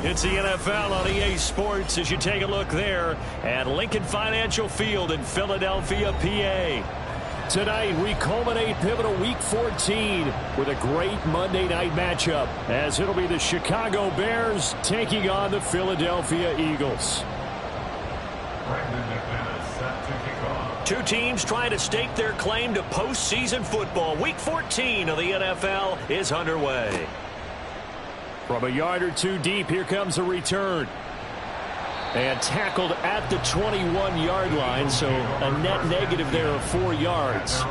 It's the NFL on EA Sports as you take a look there at Lincoln Financial Field in Philadelphia, PA. Tonight, we culminate pivotal Week 14 with a great Monday night matchup, as it'll be the Chicago Bears taking on the Philadelphia Eagles. Two teams trying to stake their claim to postseason football. Week 14 of the NFL is underway. From a yard or two deep, here comes a return. And tackled at the 21-yard line, so a net negative there of 4 yards.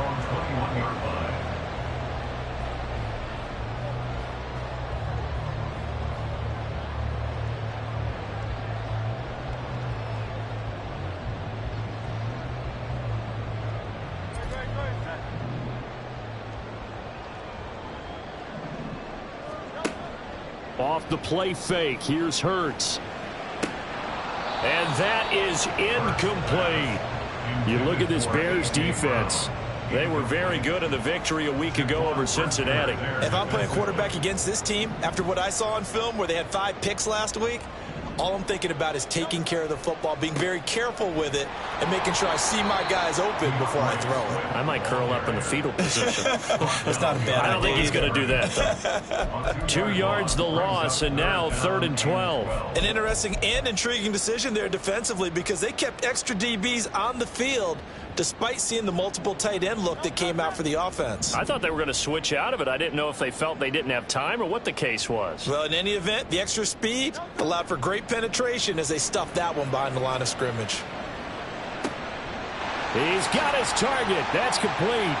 Off the play fake, here's Hurts. And that is incomplete. You look at this Bears defense. They were very good in the victory a week ago over Cincinnati. If I'm playing quarterback against this team, after what I saw on film where they had 5 picks last week, all I'm thinking about is taking care of the football, being very careful with it, and making sure I see my guys open before I throw it. I might curl up in the fetal position. That's not a bad idea. I don't think he's going to do that, though. 2 yards the loss, and now 3rd and 12. An interesting and intriguing decision there defensively, because they kept extra DBs on the field despite seeing the multiple tight end look that came out for the offense. I thought they were going to switch out of it. I didn't know if they felt they didn't have time or what the case was. Well, in any event, the extra speed allowed for great penetration as they stuffed that one behind the line of scrimmage. He's got his target. That's complete.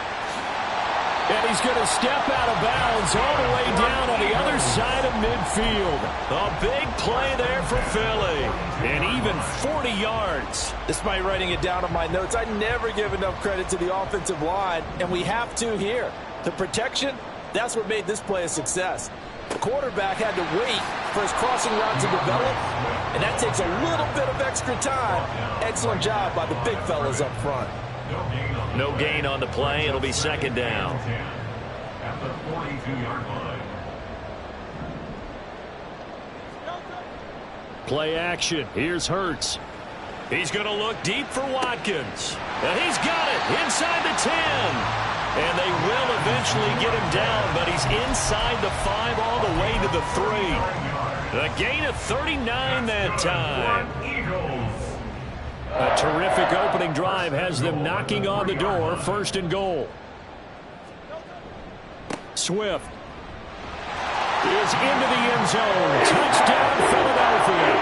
And he's going to step out of bounds all the way down on the other side of midfield. A big play there for Philly. And even 40 yards. Despite writing it down on my notes, I never give enough credit to the offensive line, and we have to here. The protection, that's what made this play a success. The quarterback had to wait for his crossing route to develop, and that takes a little bit of extra time. Excellent job by the big fellas up front. No gain on the play. It'll be 2nd down. At the 42-yard line. Play action. Here's Hurts. He's going to look deep for Watkins. And he's got it inside the 10. And they will eventually get him down, but he's inside the 5 all the way to the 3. A gain of 39 that time. A terrific opening drive has them knocking on the door. 1st and goal. Swift is into the end zone. Touchdown, Philadelphia.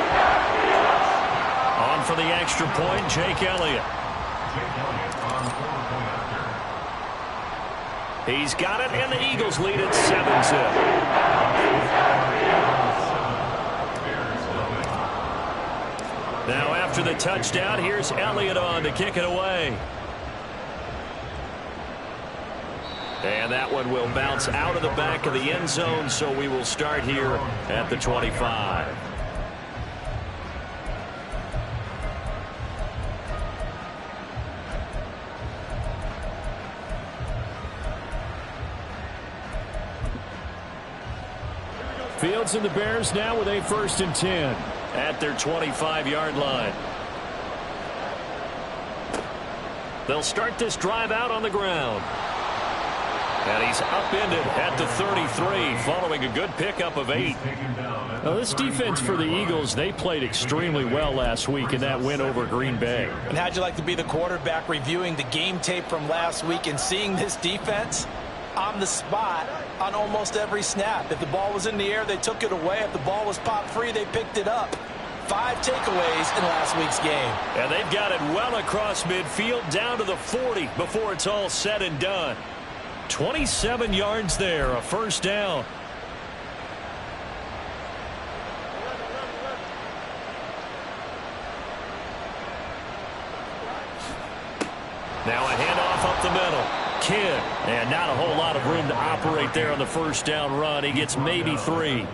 On for the extra point, Jake Elliott. He's got it, and the Eagles lead it 7-0. Now after the touchdown, here's Elliott on to kick it away. And that one will bounce out of the back of the end zone, so we will start here at the 25. Fields and the Bears now with a 1st and 10 at their 25-yard line. They'll start this drive out on the ground. And he's upended at the 33 following a good pickup of 8. Now, this defense for the Eagles, they played extremely well last week in that win over Green Bay. And how'd you like to be the quarterback reviewing the game tape from last week and seeing this defense on the spot on almost every snap? If the ball was in the air, they took it away. If the ball was popped free, they picked it up. 5 takeaways in last week's game. And they've got it well across midfield down to the 40 before it's all said and done. 27 yards there, a 1st down. Now a handoff up the middle. Kidd, and not a whole lot of room to operate there on the 1st down run. He gets maybe 3.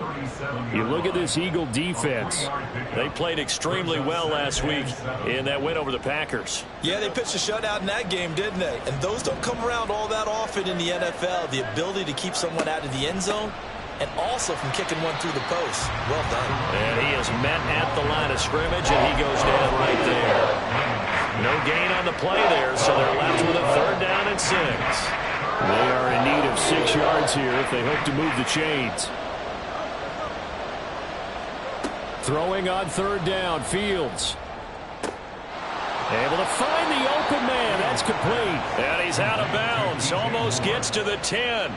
You look at this Eagle defense. They played extremely well last week in that win over the Packers. Yeah, they pitched a shutout in that game, didn't they? And those don't come around all that often in the NFL. The ability to keep someone out of the end zone and also from kicking one through the post. Well done. And he is met at the line of scrimmage, and he goes down right there. No gain on the play there, so they're left with a 3rd down and 6. They are in need of 6 yards here if they hope to move the chains. Throwing on 3rd down, Fields. Able to find the open man. That's complete. And he's out of bounds. Almost gets to the 10.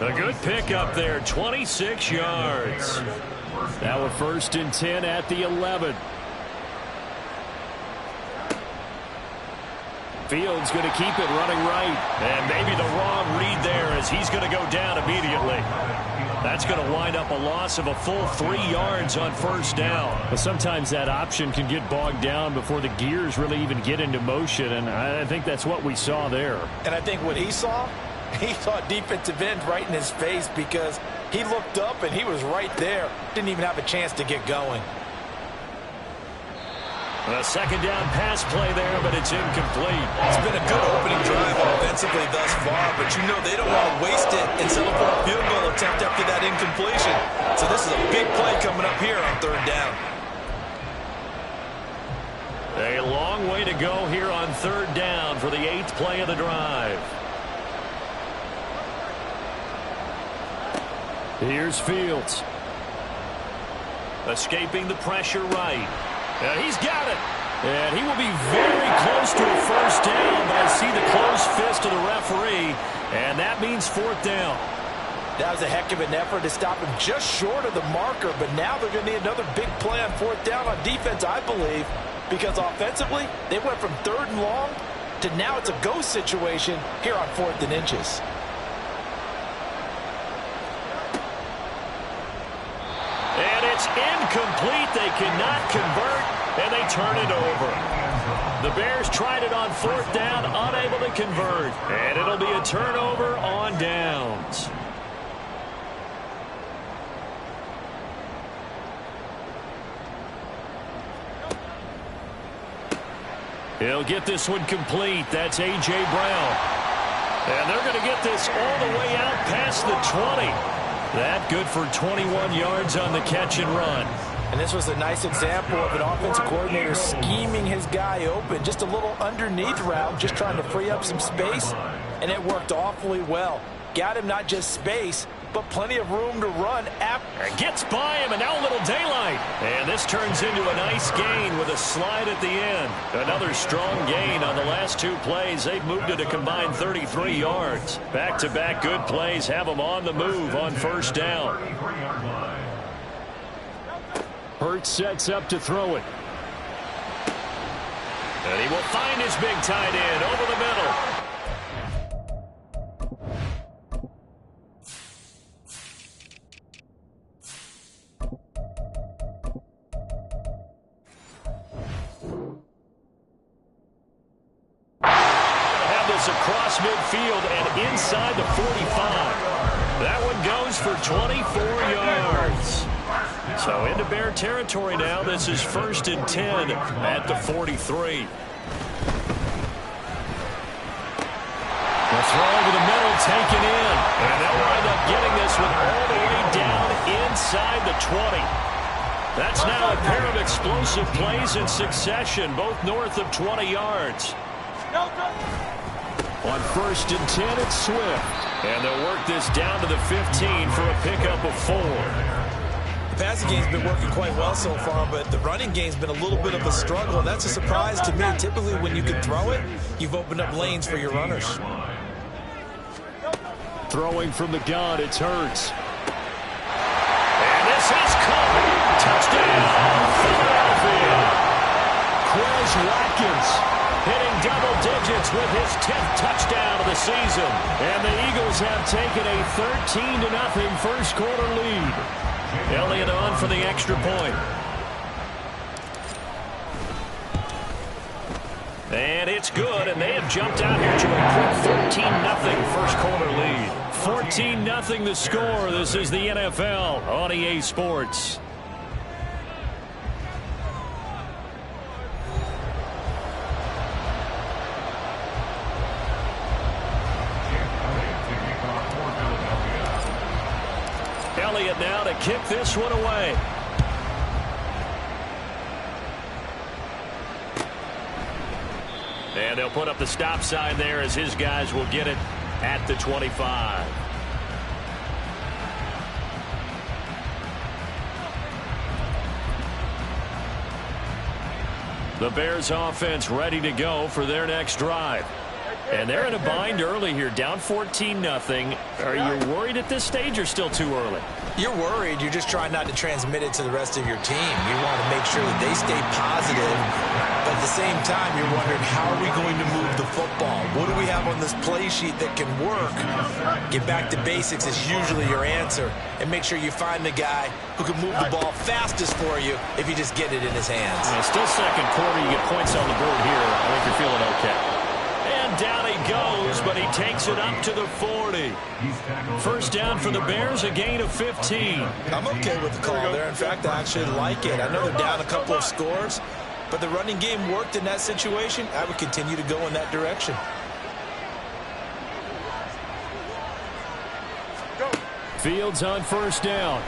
A good pickup there. 26 yards. Now a 1st and 10 at the 11. Fields going to keep it running right. And maybe the wrong read there as he's going to go down immediately. That's going to wind up a loss of a full 3 yards on 1st down. But sometimes that option can get bogged down before the gears really even get into motion, and I think that's what we saw there. And I think what he saw defensive end right in his face because he looked up and he was right there. Didn't even have a chance to get going. A 2nd down pass play there, but it's incomplete. It's been a good opening drive offensively thus far, but you know they don't want to waste it and settle for a field goal attempt after that incompletion. So this is a big play coming up here on 3rd down. A long way to go here on 3rd down for the 8th play of the drive. Here's Fields. Escaping the pressure right. And he's got it. And he will be very close to a 1st down, but I see the closed fist of the referee, and that means 4th down. That was a heck of an effort to stop him just short of the marker, but now they're going to need another big play on 4th down on defense, I believe, because offensively, they went from 3rd and long to now it's a go situation here on 4th and inches. And it's incomplete. They cannot convert, and they turn it over. The Bears tried it on 4th down, unable to convert. And it'll be a turnover on downs. He'll get this one complete. That's A.J. Brown. And they're going to get this all the way out past the 20. That good for 21 yards on the catch and run. And this was a nice example of an offensive coordinator scheming his guy open. Just a little underneath route, just trying to free up some space. And it worked awfully well. Got him not just space, but plenty of room to run. Gets by him, and now a little daylight. And this turns into a nice gain with a slide at the end. Another strong gain on the last 2 plays. They've moved it a combined 33 yards. Back-to-back good plays have them on the move on 1st down. Hurts sets up to throw it. And he will find his big tight end over the middle. Across midfield and inside the 45. That one goes for 24 yards. So into Bear territory now. This is 1st and 10 at the 43. The throw over the middle taken in. And they'll wind up getting this one all the way down inside the 20. That's now a pair of explosive plays in succession, both north of 20 yards. On 1st and 10, it's Swift. And they'll work this down to the 15 for a pickup of 4. The passing game's been working quite well so far, but the running game's been a little bit of a struggle. And that's a surprise to me. Typically, when you can throw it, you've opened up lanes for your runners. Throwing from the gun, it's Hurts. And this is caught. Touchdown, Philadelphia. Quez Watkins hitting double digits with his 10th touchdown of the season. And the Eagles have taken a 13-0 first quarter lead. Elliott on for the extra point. And it's good, and they have jumped out here to a quick 13-0 first quarter lead. 14-0 the score. This is the NFL on EA Sports. Elliott now to kick this one away. And they'll put up the stop sign there as his guys will get it at the 25. The Bears offense ready to go for their next drive. And they're in a bind early here, down 14-0. Are you worried at this stage or still too early? You're worried. You're just trying not to transmit it to the rest of your team. You want to make sure that they stay positive. But at the same time, you're wondering, how are we going to move the football? What do we have on this play sheet that can work? Get back to basics is usually your answer. And make sure you find the guy who can move the ball fastest for you if you just get it in his hands. Yeah, still second quarter. You get points on the board here. I think you're feeling okay. And down he goes, but he takes it up to the 40. First down for the Bears, a gain of 15. I'm okay with the call there. In fact, I actually like it. I know they're down a couple of scores, but the running game worked in that situation. I would continue to go in that direction. Fields on first down.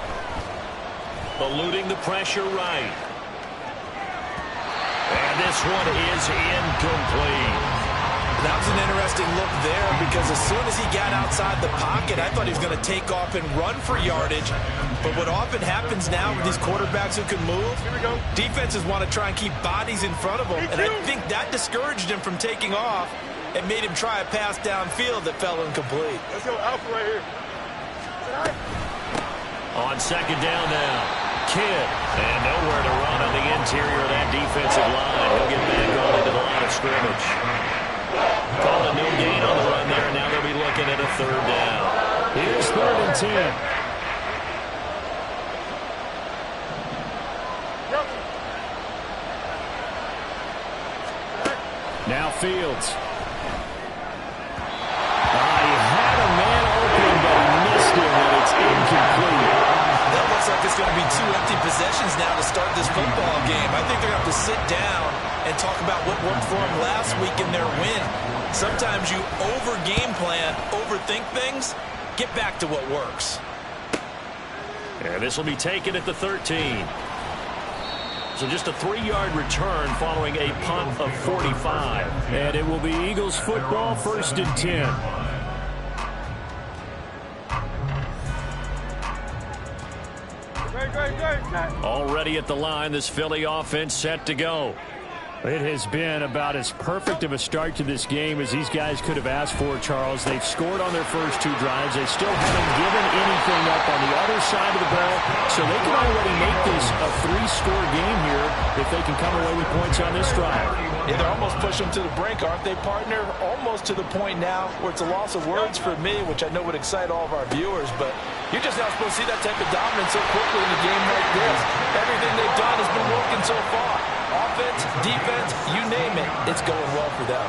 Eluding the pressure right. And this one is incomplete. That was an interesting look there because as soon as he got outside the pocket, I thought he was going to take off and run for yardage. But what often happens now with these quarterbacks who can move, defenses want to try and keep bodies in front of them. And I think that discouraged him from taking off and made him try a pass downfield that fell incomplete. Let's go Alpha right here. On second down now, Kidd. And nowhere to run on the interior of that defensive line. He'll get back on into the line of scrimmage. Call it no gain on the run there. Now they'll be looking at a third down. Here's 3rd and 10. Now Fields. He had a man open, but he missed him, and it's incomplete. That looks like it's going to be 2 empty possessions now to start this football game. I think they're going to have to sit down and talk about what worked for them last week in their win. Sometimes you over-game plan, overthink things, get back to what works. And this will be taken at the 13. So just a 3-yard return following a punt of 45. And it will be Eagles football, 1st and 10. Already at the line, this Philly offense set to go. It has been about as perfect of a start to this game as these guys could have asked for, Charles. They've scored on their first 2 drives. They still haven't given anything up on the other side of the ball, so they can already make this a 3-score game here if they can come away with points on this drive. Yeah, they're almost pushing them to the brink, aren't they, partner? Almost to the point now where it's a loss of words for me, which I know would excite all of our viewers, but you're just not supposed to see that type of dominance so quickly in a game like this. Everything they've done has been working so far. Offense, defense, you name it, it's going well for them.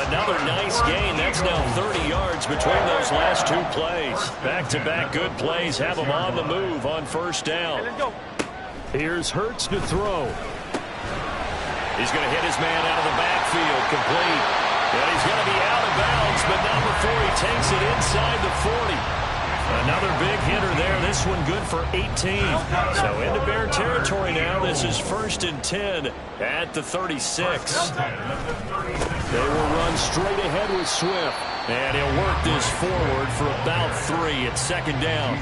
Another nice gain. That's now 30 yards between those last 2 plays. Back-to-back good plays have them on the move on first down. Here's Hurts to throw. He's going to hit his man out of the backfield, complete. And he's going to be out of bounds, but not before he takes it inside the 40. Another big hitter there. This one good for 18. So into Bear territory now. This is 1st and 10 at the 36. They will run straight ahead with Swift. And he'll work this forward for about 3 at second down.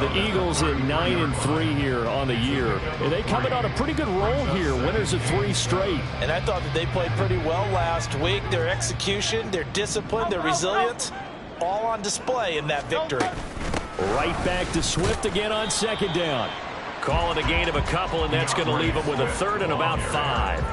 The Eagles at 9-3 here on the year. And they coming on a pretty good roll here. Winners of 3 straight. And I thought that they played pretty well last week. Their execution, their discipline, their resilience, all on display in that victory. Right back to Swift again on second down. Call it a gain of a couple, and that's going to leave them with a 3rd and about 5.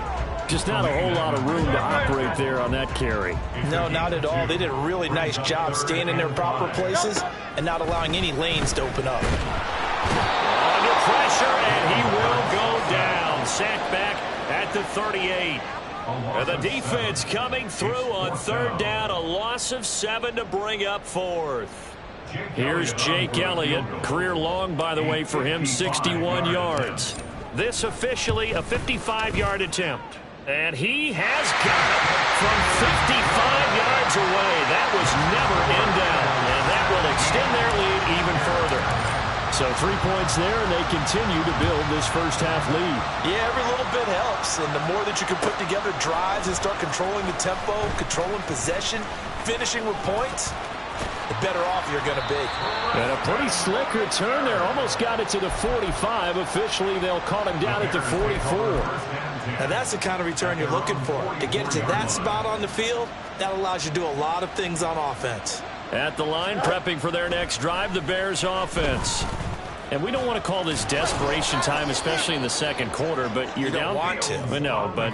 Just not a whole lot of room to operate there on that carry. No, not at all. They did a really nice job staying in their proper places and not allowing any lanes to open up. Under pressure, and he will go down. Sacked back at the 38. And the defense coming through on 3rd down. A loss of 7 to bring up 4th. Here's Jake Elliott. Career long, by the way, for him, 61 yards. This officially a 55-yard attempt. And he has got it from 55 yards away. That was never in doubt. And that will extend their lead even further. So 3 points there, and they continue to build this first-half lead. Yeah, every little bit helps, and the more that you can put together drives and start controlling the tempo, controlling possession, finishing with points, the better off you're going to be. And a pretty slick return there. Almost got it to the 45. Officially, they'll call him down at the 44. Now, that's the kind of return you're looking for. To get it to that spot on the field, that allows you to do a lot of things on offense. At the line, prepping for their next drive, the Bears offense. And we don't want to call this desperation time, especially in the second quarter, but you're down. You don't want to. But no, but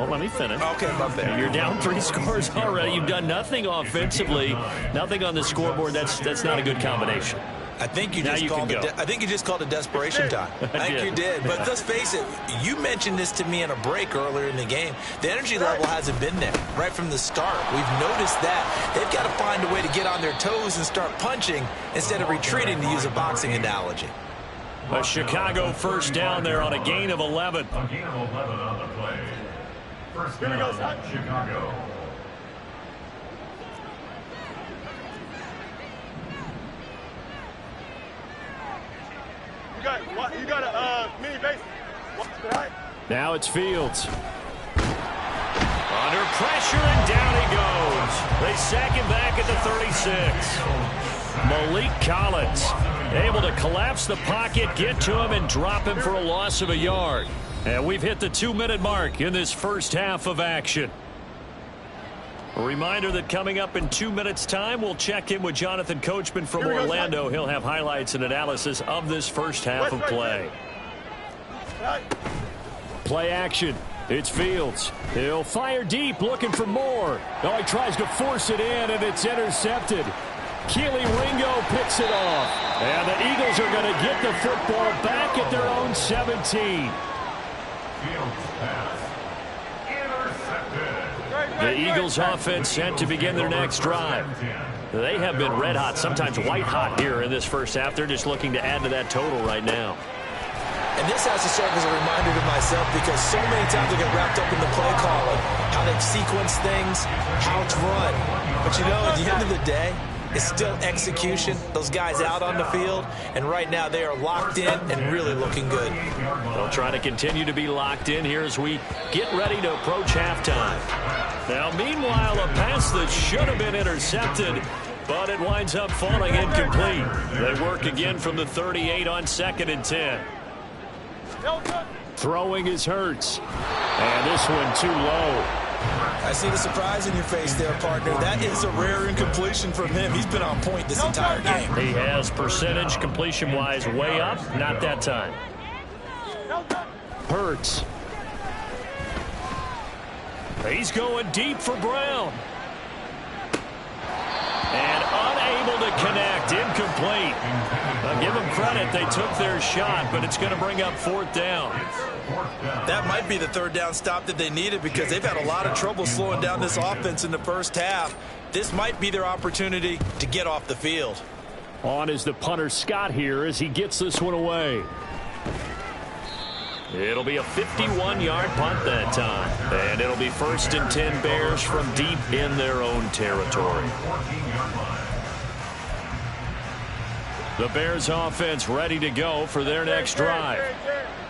let me finish. Okay, my bad. You're down 3 scores already. You've done nothing offensively, nothing on the scoreboard. That's not a good combination. I think you just called it desperation time. I think you did. But let's face it, you mentioned this to me in a break earlier in the game. The energy level hasn't been there right from the start. We've noticed that. They've got to find a way to get on their toes and start punching instead of retreating, to use a boxing analogy. A Chicago first down there on a gain of 11. A gain of 11 on the play. First down, Chicago. You got a mini base. Now it's Fields. Under pressure, and down he goes. They sack him back at the 36. Malik Collins able to collapse the pocket, get to him, and drop him for a loss of a yard. And we've hit the 2-minute mark in this first half of action. A reminder that coming up in 2 minutes' time, we'll check in with Jonathan Coachman from Orlando. He'll have highlights and analysis of this first half of play. Play action. It's Fields. He'll fire deep, looking for more. Oh, he tries to force it in, and it's intercepted. Keely Ringo picks it off. And the Eagles are going to get the football back at their own 17. The Eagles offense set to begin their next drive. They have been red hot, sometimes white hot here in this first half. They're just looking to add to that total right now. And this has to serve as a reminder to myself, because so many times I get wrapped up in the play calling, how they've sequenced things, how it's run. But you know, at the end of the day, it's still execution. Those guys out on the field, and right now they are locked in and really looking good. They'll try to continue to be locked in here as we get ready to approach halftime. Now, meanwhile, a pass that should have been intercepted, but it winds up falling incomplete. They work again from the 38 on 2nd and 10. Throwing is Hurts. And this one too low. I see the surprise in your face there, partner. That is a rare incompletion from him. He's been on point this entire game. He has percentage completion-wise way up. Not that time. Hurts. He's going deep for Brown. And unable to connect. Incomplete. I'll give them credit. They took their shot, but it's going to bring up 4th down. That might be the 3rd down stop that they needed, because they've had a lot of trouble slowing down this offense in the first half. This might be their opportunity to get off the field. On is the punter Scott here as he gets this one away. It'll be a 51-yard punt that time. And it'll be 1st and 10 Bears from deep in their own territory. The Bears offense ready to go for their next drive.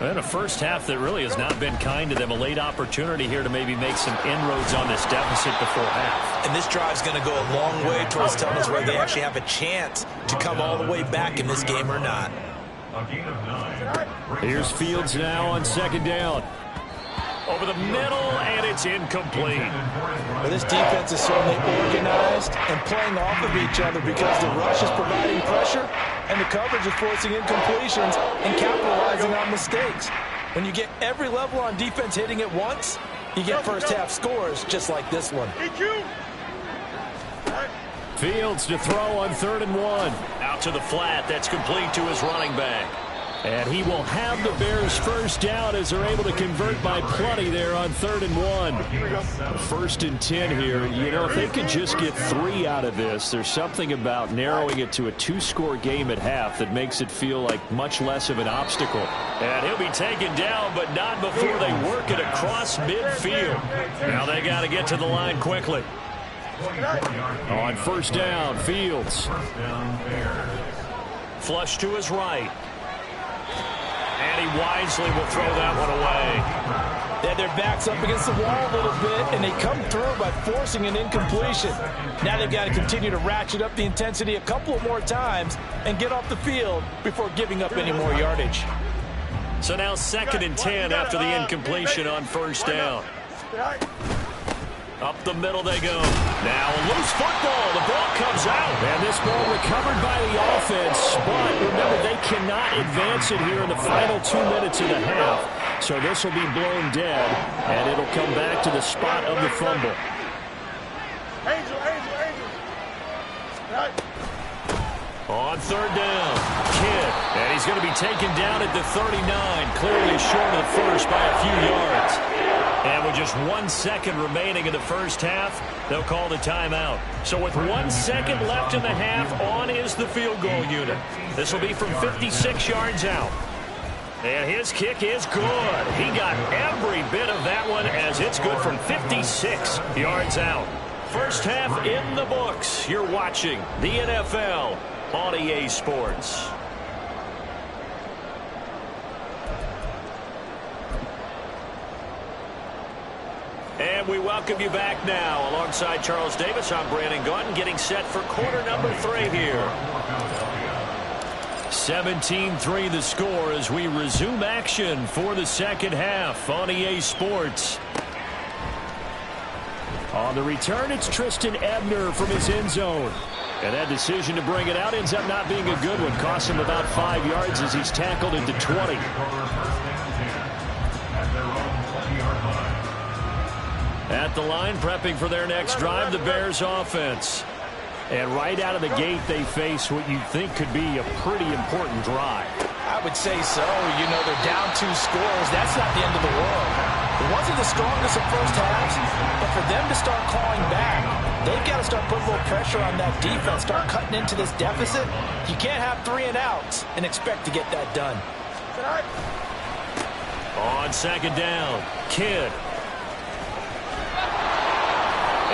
And a first half that really has not been kind to them. A late opportunity here to maybe make some inroads on this deficit before half. And this drive's going to go a long way towards telling us whether they actually have a chance to come all the way back in this game or not. Here's Fields now on 2nd down. Over the middle, and it's incomplete. Well, this defense is certainly organized and playing off of each other, because the rush is providing pressure and the coverage is forcing incompletions and capitalizing on mistakes. When you get every level on defense hitting at once, you get first half scores just like this one. Fields to throw on 3rd and 1. Out to the flat. That's complete to his running back. And he will have the Bears first down as they're able to convert by plenty there on 3rd and 1. 1st and 10 here. You know, if they could just get 3 out of this, there's something about narrowing it to a 2-score game at half that makes it feel like much less of an obstacle. And he'll be taken down, but not before they work it across midfield. Now they got to get to the line quickly. On 1st down, Fields. Flush to his right. And he wisely will throw that one away. They had their backs up against the wall a little bit, and they come through by forcing an incompletion. Now they've got to continue to ratchet up the intensity a couple of more times and get off the field before giving up any more yardage. So now 2nd and 10 after the incompletion on first down. Up the middle they go. Now a loose football. The ball comes out. And this ball recovered by the offense. But remember, they cannot advance it here in the final 2 minutes of the half. So this will be blown dead. And it'll come back to the spot of the fumble. Angel. On 3rd down, Kidd. And he's going to be taken down at the 39. Clearly short of the first by a few yards. And with just 1 second remaining in the first half, they'll call the timeout. So with 1 second left in the half, on is the field goal unit. This will be from 56 yards out. And his kick is good. He got every bit of that one as it's good from 56 yards out. First half in the books. You're watching the NFL on EA Sports. And we welcome you back now. Alongside Charles Davis, I'm Brandon Gaudin, getting set for quarter number 3 here. 17-3 the score as we resume action for the second half on EA Sports. On the return, it's Tristan Ebner from his end zone. And that decision to bring it out ends up not being a good one. Costs him about 5 yards as he's tackled into 20. At the line, prepping for their next drive, the Bears offense. And right out of the gate, they face what you think could be a pretty important drive. I would say so. You know, they're down 2 scores. That's not the end of the world. It wasn't the strongest of first halves, but for them to start clawing back, they've got to start putting a little pressure on that defense, start cutting into this deficit. You can't have 3 and outs and expect to get that done. On 2nd down, Kidd.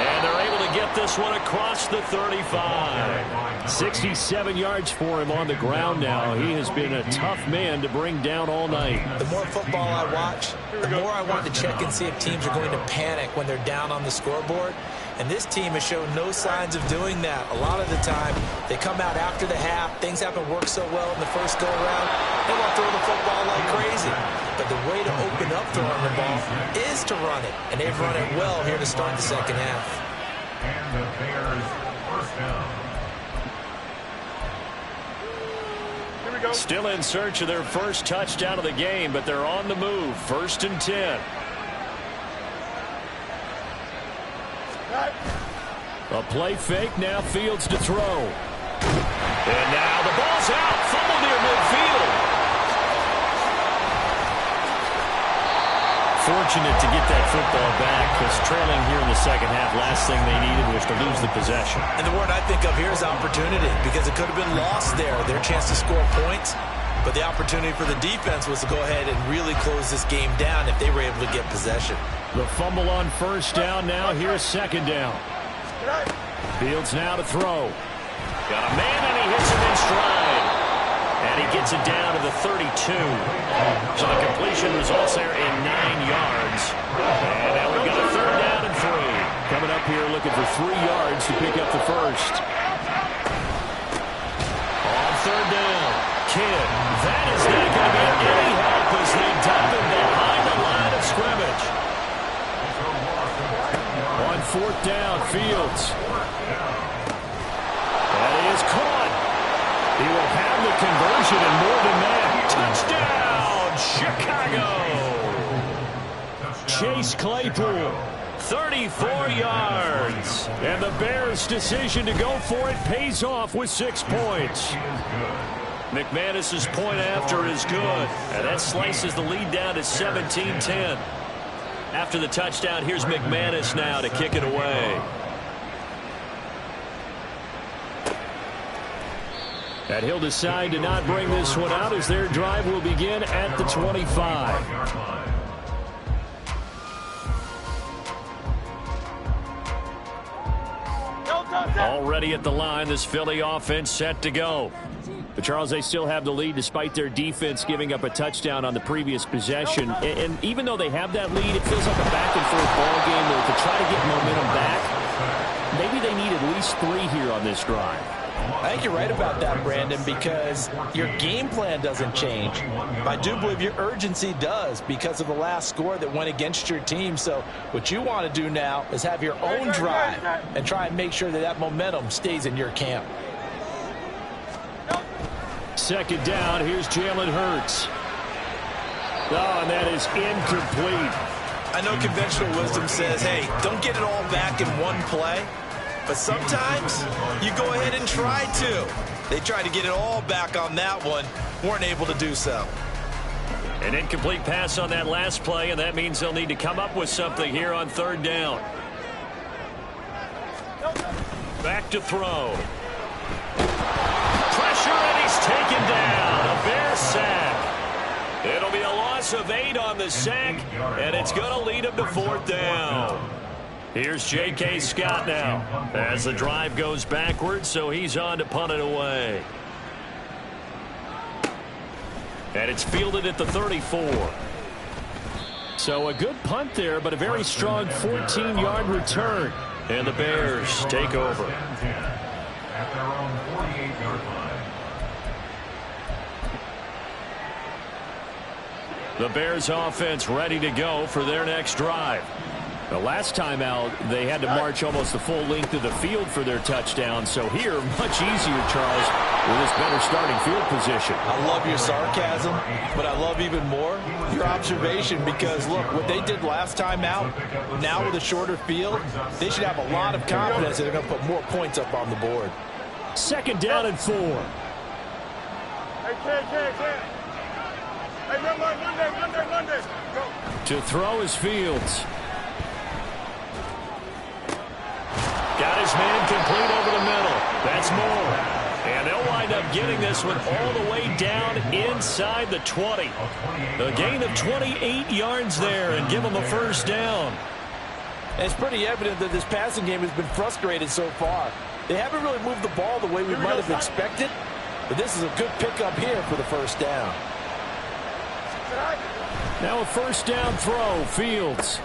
And they're able to get this one across the 35. 67 yards for him on the ground now. He has been a tough man to bring down all night. The more football I watch, the more I want to check and see if teams are going to panic when they're down on the scoreboard. And this team has shown no signs of doing that. A lot of the time, they come out after the half. Things haven't worked so well in the first go-around. They want to throw the football like crazy. But the way to open up throwing the ball is to run it. And they've run it well here to start the second half. And the Bears first down. Here we go. Still in search of their first touchdown of the game, but they're on the move. 1st and 10. A play fake, now Fields to throw. And now the ball's out, fumble near midfield. Fortunate to get that football back, because trailing here in the second half, last thing they needed was to lose the possession. And the word I think of here is opportunity, because it could have been lost there, their chance to score points. But the opportunity for the defense was to go ahead and really close this game down if they were able to get possession. The fumble on 1st down now. Here's 2nd down. Fields now to throw. Got a man, and he hits him in stride. And he gets it down to the 32. So the completion results there in 9 yards. And now we've got a 3rd down and 3. Coming up here looking for 3 yards to pick up the first. On 3rd down, Kidd. That is not going to be any help as they dump him behind the line of scrimmage. On 4th down, Fields. And he is caught. He will have the conversion and more than that. Touchdown, Chicago. Chase Claypool, 34 yards. And the Bears' decision to go for it pays off with 6 points. McManus's point after is good. And that slices the lead down to 17-10. After the touchdown, here's McManus now to kick it away. And he'll decide to not bring this one out as their drive will begin at the 25. Already at the line, this Philly offense set to go. But Charles, they still have the lead despite their defense giving up a touchdown on the previous possession. And even though they have that lead, it feels like a back-and-forth ball game where to try to get momentum back, maybe they need at least 3 here on this drive. I think you're right about that, Brandon, because your game plan doesn't change. I do believe your urgency does because of the last score that went against your team. So what you want to do now is have your own drive and try and make sure that that momentum stays in your camp. Second down, here's Jalen Hurts. Oh, and that is incomplete. I know conventional wisdom says, hey, don't get it all back in one play. But sometimes you go ahead and try to. They tried to get it all back on that one. Weren't able to do so. An incomplete pass on that last play, and that means they'll need to come up with something here on third down. Back to throw. Pressure, and he's taken down. A Bear sack. It'll be a loss of 8 on the sack, and it's going to lead him to fourth down. Here's J.K. Scott now as the drive goes backwards, so he's on to punt it away. And it's fielded at the 34. So a good punt there, but a very strong 14-yard return. And the Bears take over. At their own 48-yard line. The Bears offense ready to go for their next drive. The last time out, they had to march almost the full length of the field for their touchdown. So here, much easier, Charles, with this better starting field position. I love your sarcasm, but I love even more your observation because, look, what they did last time out, now with a shorter field, they should have a lot of confidence that they're going to put more points up on the board. Second down and 4. Hey, Ken. Hey, Monday. Go. To throw is Fields. Got his man complete over the middle. That's more. And they'll wind up getting this one all the way down inside the 20. A gain of 28 yards there and give them a first down. And it's pretty evident that this passing game has been frustrated so far. They haven't really moved the ball the way we might have expected, but this is a good pickup here for the first down. Now a first down throw, Fields.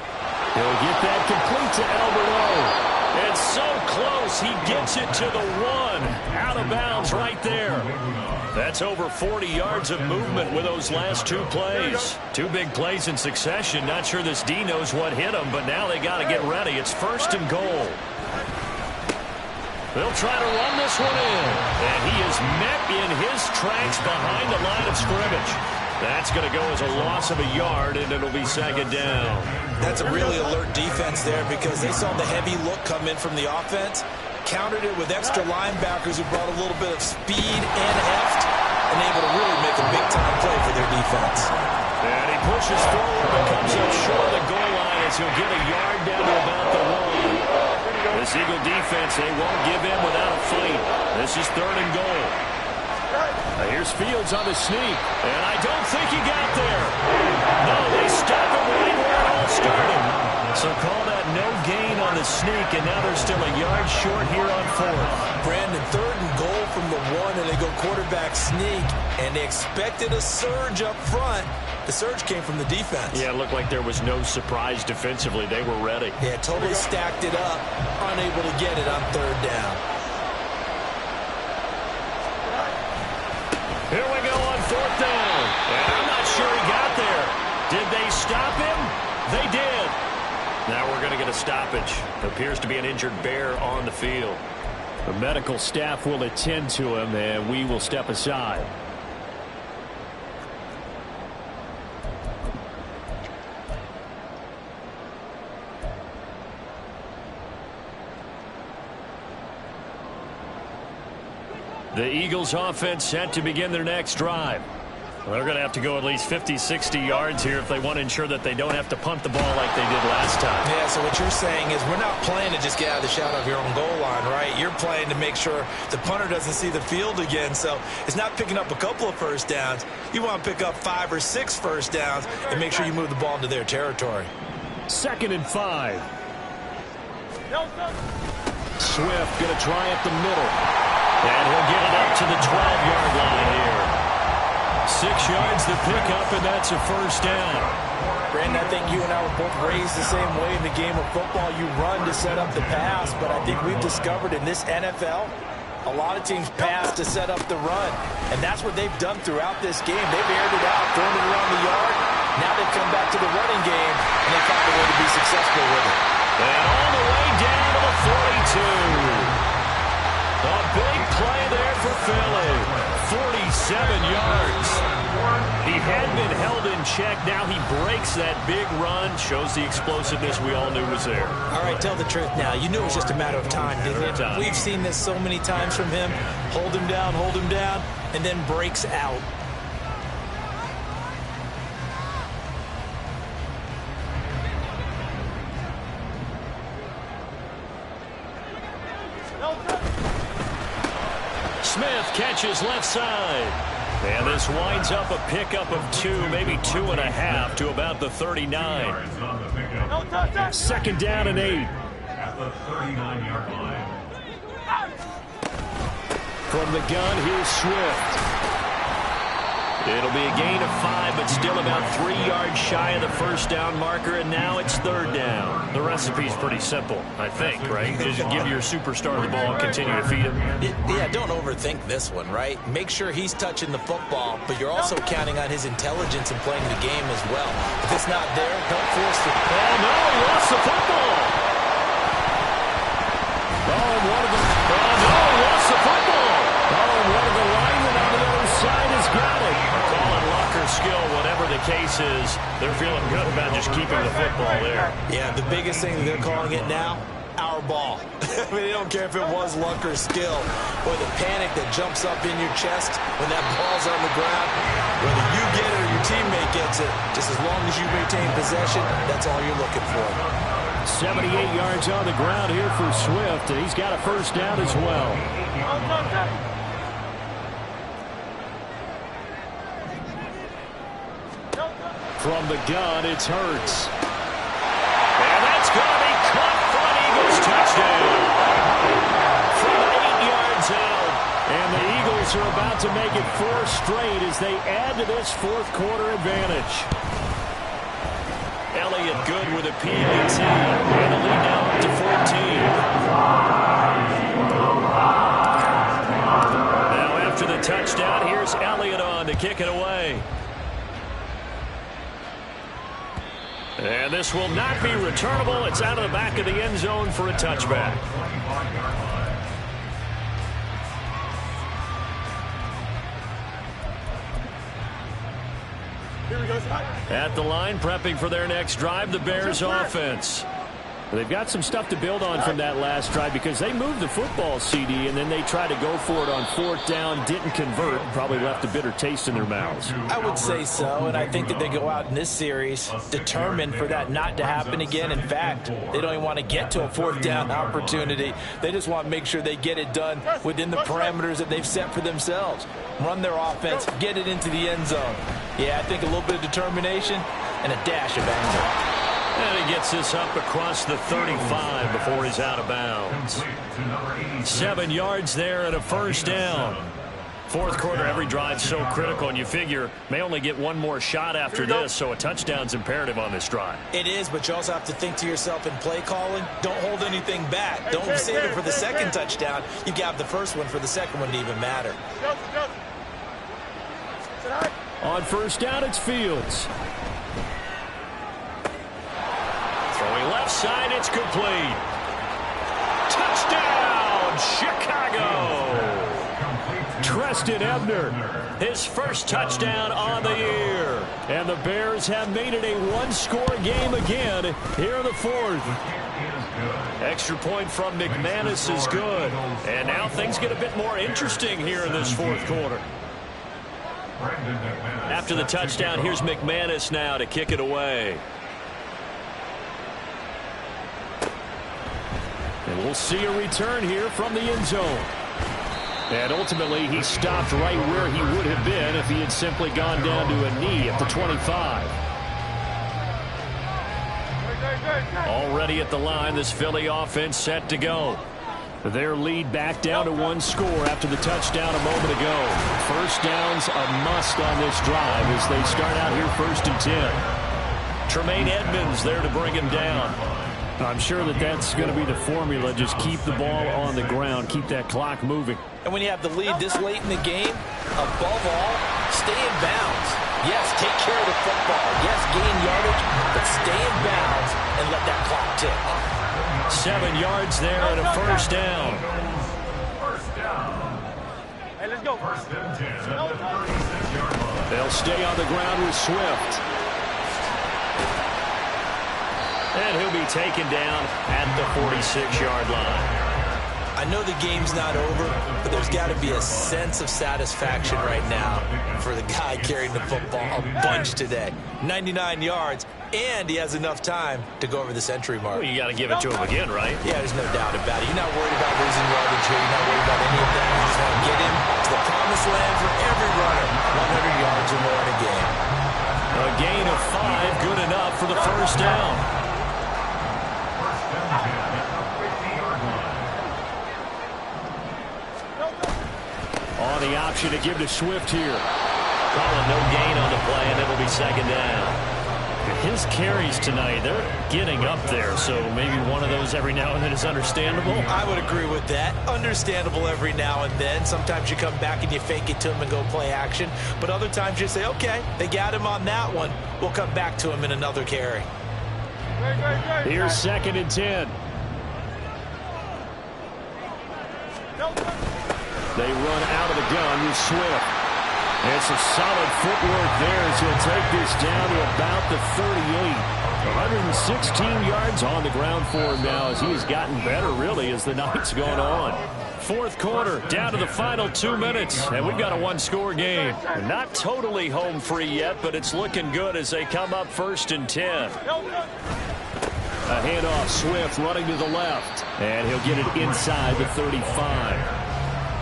He'll get that complete to Albert O. It's so close, he gets it to the 1. Out of bounds right there. That's over 40 yards of movement with those last 2 plays. 2 big plays in succession. Not sure this D knows what hit him, but now they got to get ready. It's first and goal. They'll try to run this one in. And he is met in his tracks behind the line of scrimmage. That's going to go as a loss of a yard, and it'll be second down. That's a really alert defense there because they saw the heavy look come in from the offense, countered it with extra linebackers who brought a little bit of speed and heft, and able to really make a big-time play for their defense. And he pushes forward but comes up short of the goal line as he'll get a yard down to about the 1. This Eagle defense, they won't give in without a fight. This is third and goal. Here's Fields on the sneak. And I don't think he got there. No, they stop him right where it all started. So call that no gain on the sneak, and now they're still a yard short here on 4th. Brandon, third and goal from the 1, and they go quarterback sneak, and they expected a surge up front. The surge came from the defense. Yeah, it looked like there was no surprise defensively. They were ready. Yeah, totally stacked it up, unable to get it on third down. Here we go on 4th down. And I'm not sure he got there. Did they stop him? They did. Now we're going to get a stoppage. Appears to be an injured Bear on the field. The medical staff will attend to him, and we will step aside. The Eagles offense set to begin their next drive. Well, they're going to have to go at least 50, 60 yards here if they want to ensure that they don't have to punt the ball like they did last time. Yeah, so what you're saying is we're not playing to just get out of the shadow of your own goal line, right? You're playing to make sure the punter doesn't see the field again. So it's not picking up a couple of first downs. You want to pick up 5 or 6 first downs and make sure you move the ball into their territory. 2nd and 5. Swift going to try up the middle. And he'll get it up to the 12-yard line here. 6 yards the pickup, and that's a first down. Brandon, I think you and I were both raised the same way in the game of football. You run to set up the pass, but I think we've discovered in this NFL, a lot of teams pass to set up the run. And that's what they've done throughout this game. They've aired it out, thrown it around the yard. Now they've come back to the running game, and they found a way to be successful with it. And all the way down to the 42. A big play there for Philly. 47 yards. He had been held in check. Now he breaks that big run. Shows the explosiveness we all knew was there. All right, tell the truth now. You knew it was just a matter of time, didn't it? We've seen this so many times from him. Hold him down, and then breaks out. Smith catches left side. And this winds up a pickup of 2, maybe 2.5 to about the 39. Second down and 8. At the 39-yard line. From the gun, here's Swift. It'll be a gain of 5, but still about 3 yards shy of the first down marker, and now it's third down. The recipe's pretty simple, I think, right? Just give your superstar the ball and continue to feed him. Yeah, don't overthink this one, right? Make sure he's touching the football, but you're also counting on his intelligence in playing the game as well. If it's not there, don't force it. Oh, no, he lost the football. Lost the football. One of the linemen on the other side has got it. Call it luck or skill, whatever the case is. They're feeling good about just keeping the football there. Yeah, the biggest thing that they're calling it now, our ball. I mean, they don't care if it was luck or skill. Or the panic that jumps up in your chest when that ball's on the ground. Whether you get it or your teammate gets it, just as long as you maintain possession, that's all you're looking for. 78 yards on the ground here for Swift, and he's got a first down as well. From the gun, it's Hurts. And that's going to be caught for an Eagles touchdown. From 8 yards out. And the Eagles are about to make it 4 straight as they add to this fourth quarter advantage. Elliott good with a PAT. And the lead now up to 14. Now after the touchdown, here's Elliott on to kick it away. And this will not be returnable. It's out of the back of the end zone for a touchback. At the line, prepping for their next drive, the Bears offense. They've got some stuff to build on from that last drive because they moved the football, CD, and then they tried to go for it on 4th down, didn't convert, probably left a bitter taste in their mouths. I would say so, and I think that they go out in this series determined for that not to happen again. In fact, they don't even want to get to a 4th down opportunity. They just want to make sure they get it done within the parameters that they've set for themselves. Run their offense, get it into the end zone. Yeah, I think a little bit of determination and a dash of anger. And he gets this up across the 35 before he's out of bounds. 7 yards there and a first down. Fourth quarter, every drive so critical, and you figure may only get one more shot after this, so a touchdown's imperative on this drive. It is, but you also have to think to yourself in play calling, don't hold anything back. Don't save it for the second touchdown. You got the first one for the second one to even matter. On first down, it's Fields. Throwing left side, it's complete. Touchdown, Chicago! Treston Ebner, his first touchdown on the year. And the Bears have made it a one-score game again here in the fourth. Extra point from McManus is good. And now things get a bit more interesting here in this fourth quarter. After the touchdown, here's McManus now to kick it away. And we'll see a return here from the end zone. And ultimately, he stopped right where he would have been if he had simply gone down to a knee at the 25. Already at the line, this Philly offense set to go. Their lead back down to one score after the touchdown a moment ago. First down's a must on this drive as they start out here 1st and 10. Tremaine Edmonds there to bring him down. I'm sure that's going to be the formula. Just keep the ball on the ground. Keep that clock moving. And when you have the lead this late in the game, above all, stay in bounds. Yes, take care of the football. Yes, gain yardage, but stay in bounds and let that clock tick. 7 yards there and a first down. Hey, let's go. 1st and 10 at the 36-yard line. They'll stay on the ground with Swift. And he'll be taken down at the 46-yard line. I know the game's not over, but there's got to be a sense of satisfaction right now for the guy carrying the football a bunch today. 99 yards, and he has enough time to go over the century mark. Well, you got to give it to him again, right? Yeah, there's no doubt about it. You're not worried about losing yardage here. You're not worried about any of that. You just want to get him to the promised land for every runner. 100 yards or more in a game. A gain of 5, good enough for the first down. 1st and 10 at the 50-yard line. On the option to give to Swift here. Calling no gain on the play, and it'll be 2nd down. His carries tonight, they're getting up there, so maybe one of those every now and then is understandable. I would agree with that. Understandable every now and then. Sometimes you come back and you fake it to him and go play action. But other times you say, okay, they got him on that one. We'll come back to him in another carry. Here's 2nd and 10. They run out of the gun with Swift. It's a solid footwork there as he'll take this down to about the 38. 116 yards on the ground for him now as he has gotten better, really, as the night's gone on. 4th quarter, down to the final 2 minutes, and we've got a one-score game. Not totally home free yet, but it's looking good as they come up 1st and 10. A handoff, Swift running to the left, and he'll get it inside the 35.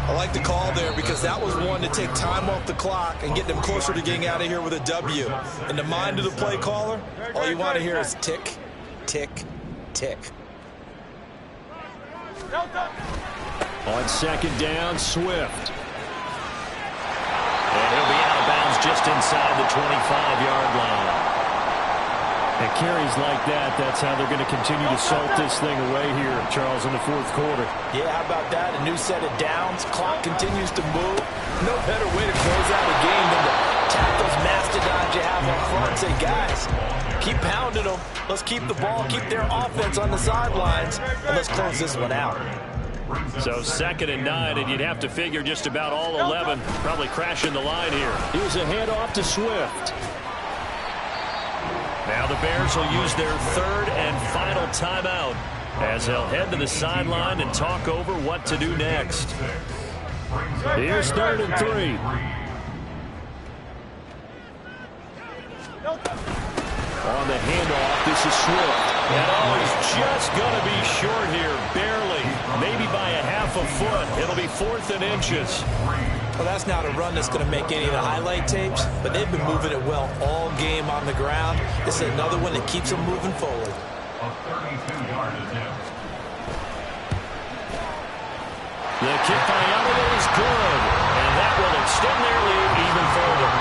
I like the call there because that was one to take time off the clock and get them closer to getting out of here with a W. In the mind of the play caller, all you want to hear is tick, tick, tick. On 2nd down, Swift. And he'll be out of bounds just inside the 25-yard line. And carries like that, that's how they're going to continue to salt this thing away here, Charles, in the 4th quarter. Yeah, how about that? A new set of downs. Clock continues to move. No better way to close out a game than to tap those mastodons you have up front and say, guys, keep pounding them. Let's keep the ball, keep their offense on the sidelines, and let's close this one out. So 2nd and 9, and you'd have to figure just about all 11 probably crashing the line here. Here's a handoff to Swift. Now the Bears will use their 3rd and final timeout as they'll head to the sideline and talk over what to do next. Here's 3rd and 3. On the handoff, this is Swift. And he's just going to be short here, barely, maybe by a half a foot. It'll be 4th and inches. Well, that's not a run that's going to make any of the highlight tapes, but they've been moving it well all game on the ground. This is another one that keeps them moving forward. A 32-yard attempt. The kick by Elliott is good, and that will extend their lead even further.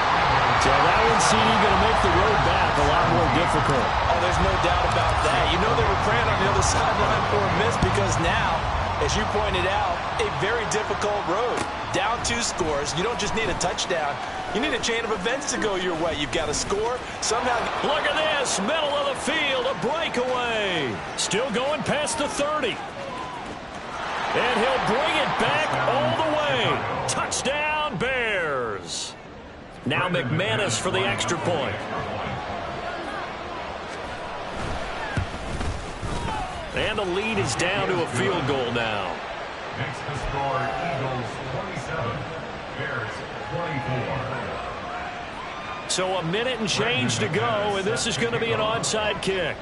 So that one, CD, going to make the road back a lot more difficult. Oh, there's no doubt about that. You know they were praying on the other sideline for a miss because now, as you pointed out, a very difficult road. Down 2 scores. You don't just need a touchdown. You need a chain of events to go your way. You've got to score. Somehow. Look at this. Middle of the field. A breakaway. Still going past the 30. And he'll bring it back all the way. Touchdown, Bears. Now McManus for the extra point. And the lead is down to a field goal now. Makes the score Eagles 27, Bears 24. So a minute and change to go, and this is going to be an onside kick.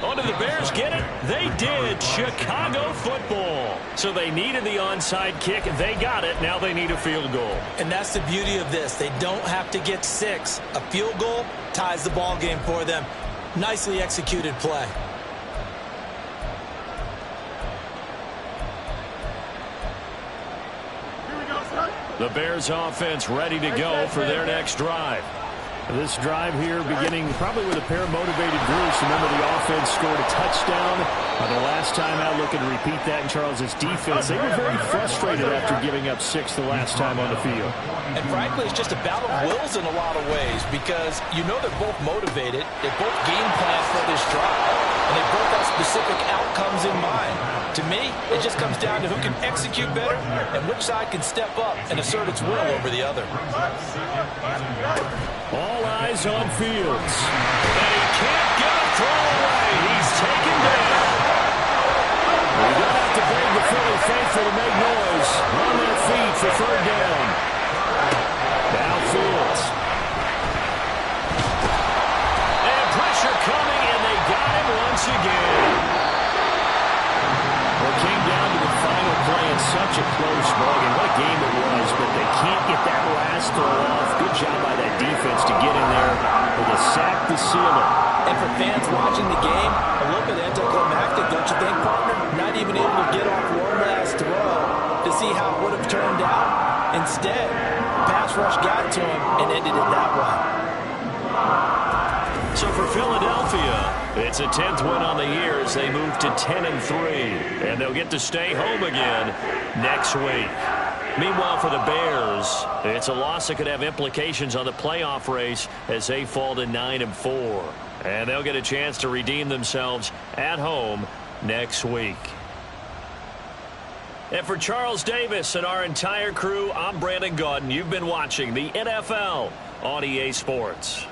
On did the Bears get it? They did. Chicago football. So they needed the onside kick. They got it. Now they need a field goal. And that's the beauty of this. They don't have to get 6. A field goal ties the ball game for them. Nicely executed play. The Bears offense ready to go for their next drive. This drive here beginning probably with a pair of motivated groups. Remember, the offense scored a touchdown the last time out. Looking to repeat that in Charles' defense. They were very frustrated after giving up 6 the last time on the field. And frankly, it's just a battle of wills in a lot of ways because you know they're both motivated. They both game plan for this drive, and they both have specific outcomes in mind. To me, it just comes down to who can execute better and which side can step up and assert its will over the other. All eyes on Fields. And he can't get a throw away. He's taken down. We don't have to beg the Philly faithful to make noise. On their feet for third down. Now Fields. And pressure coming, and they got him once again. Well, it came down to the final play in such a close ball game. What a game it was, but they can't get that last throw off. Good job by that defense to get in there with a sack to seal it. And for fans watching the game, a little bit anticlimactic, don't you think, partner? Not even able to get off one last throw to see how it would have turned out. Instead, pass rush got to him and ended it that way. So for Philadelphia, it's a 10th win on the year as they move to 10-3. And they'll get to stay home again next week. Meanwhile, for the Bears, it's a loss that could have implications on the playoff race as they fall to 9-4. And they'll get a chance to redeem themselves at home next week. And for Charles Davis and our entire crew, I'm Brandon Gaudin. You've been watching the NFL on EA Sports.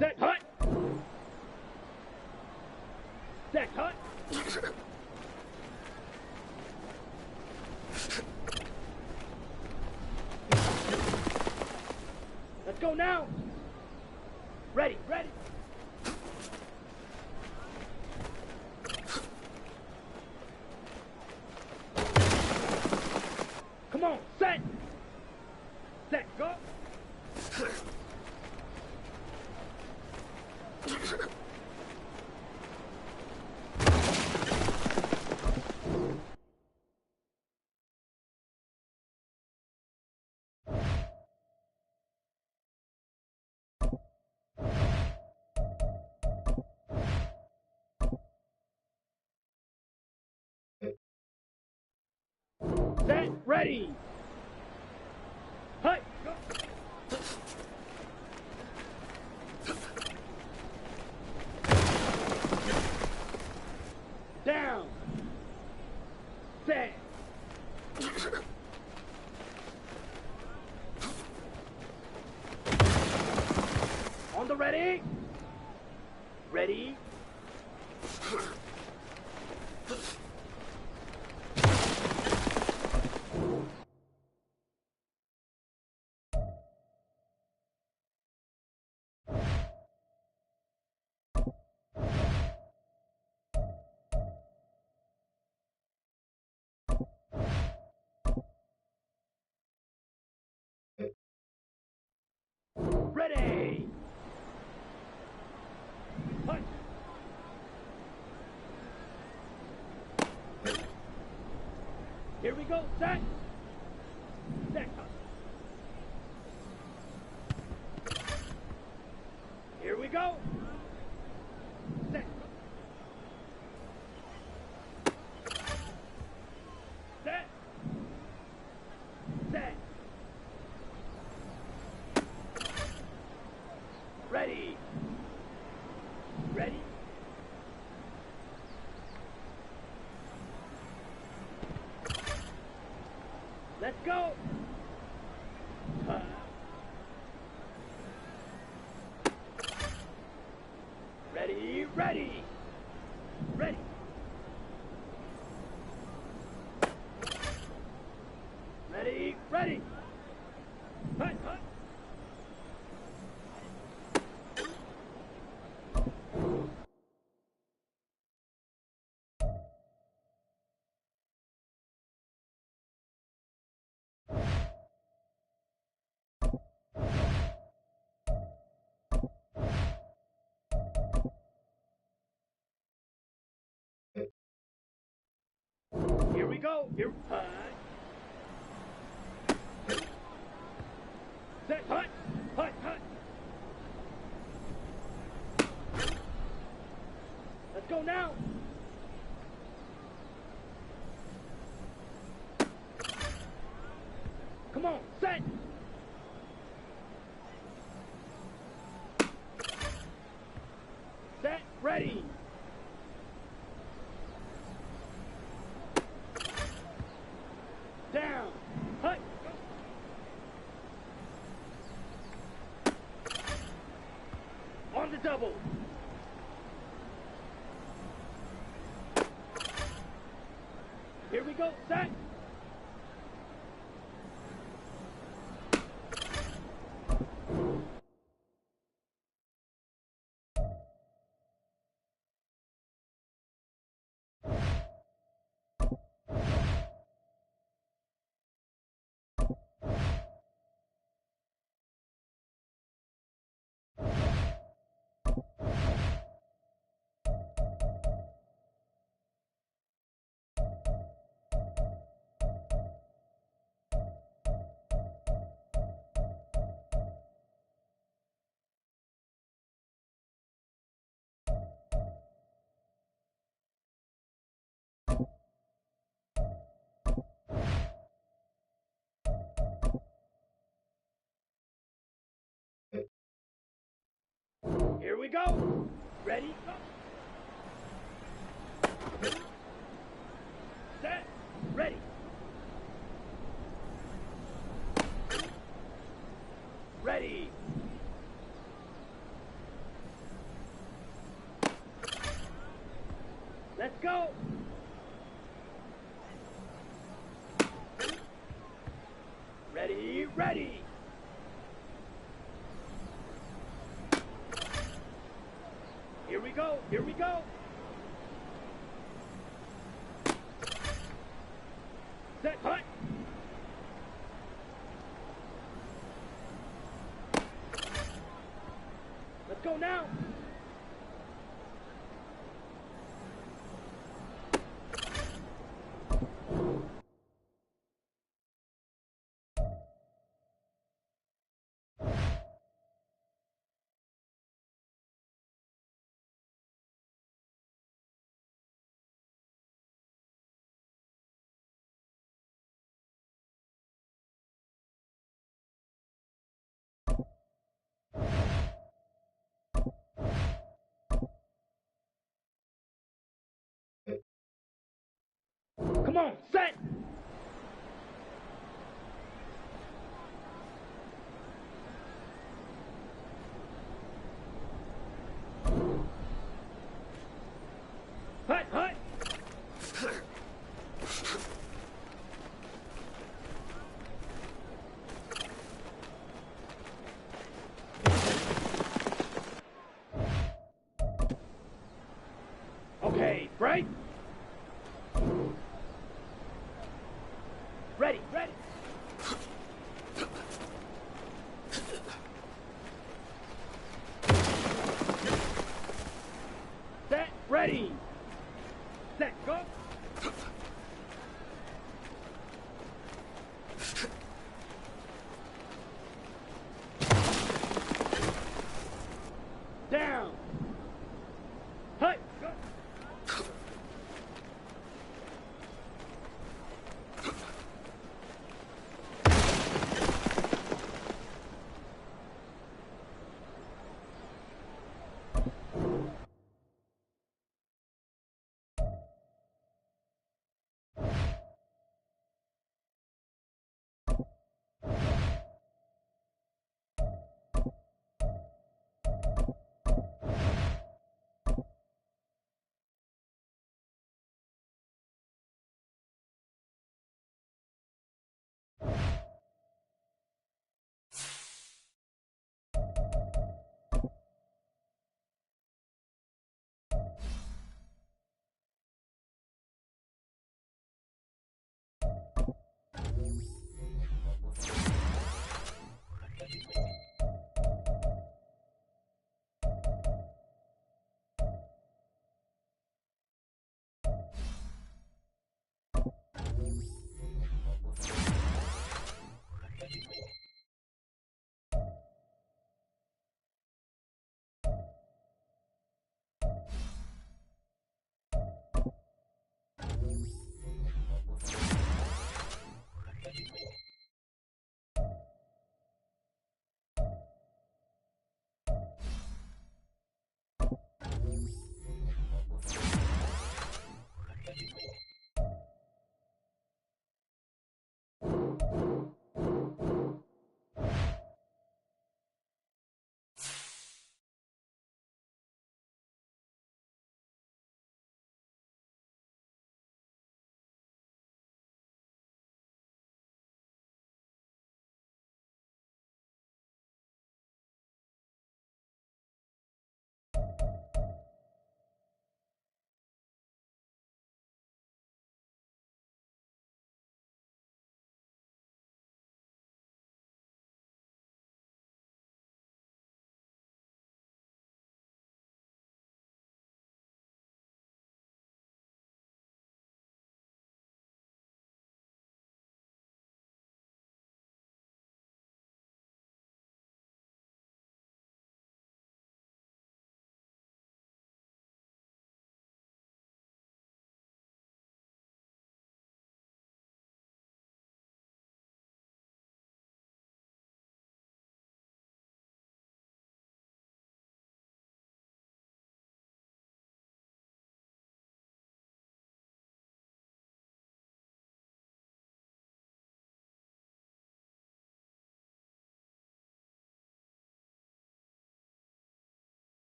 Set, hut. Set, hut. Let's go now. Ready, ready. Come on, set. Set, go. Set, ready. Hut, go. Down. Set. On the ready. Ready. Ready. Punch. Here we go. Set. Set. Here we go. Set. Set. Set. Ready. Ready. Let's go. Ready, ready. Ready. Ready, ready. Hut, hut. Here we go. Here. Hut. Set. Hut. Hut. Hut. Let's go now. Come on. Set. Set. Ready. Down. Hut. On the double. Here we go. Set. Here we go. Ready? Go. Set. Ready. Ready. go. Here we go. Set. Hut. Let's go now. Come on, set.